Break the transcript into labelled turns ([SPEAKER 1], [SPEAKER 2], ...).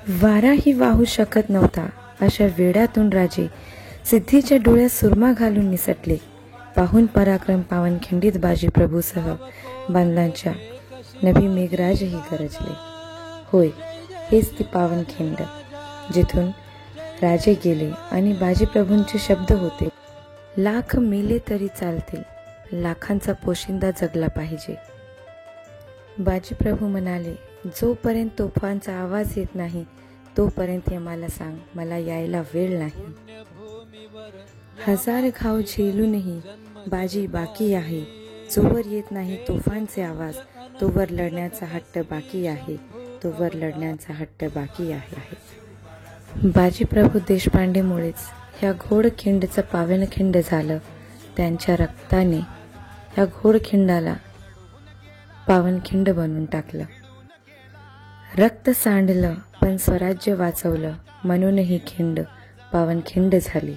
[SPEAKER 1] वाराही वाहू शकत नव्हता अशा वेड्यातून राजे सिद्धीच्या डोळ्यात सुरमा घालून निसटले. पाहून पराक्रम पावनखिंडीत बाजी प्रभूसह बांधलांच्या नभी मेघराजही गरजले. होय, हेच ती पावनखिंड जिथून राजे गेले आणि बाजीप्रभूंचे शब्द होते, लाख मेले तरी चालतील, लाखांचा पोशिंदा जगला पाहिजे. बाजीप्रभू म्हणाले, जोपर्यंत तोफांचा आवाज येत नाही तोपर्यंत मला सांग, मला यायला वेळ नाही. हजार घाव झेलूनही बाजी बाकी आहे, जोवर येत नाही तोफांचे आवाज तोवर लढण्याचा हट्ट बाकी आहे, तोवर लढण्याचा हट्ट बाकी आहे. बाजीप्रभू देशपांडेमुळेच ह्या घोडखिंडचं पावनखिंड झालं. त्यांच्या रक्ताने ह्या घोडखिंडाला पावनखिंड बनवून टाकलं. रक्त सांडलं पण स्वराज्य वाचवलं, म्हणून ही खिंड पावनखिंड झाली.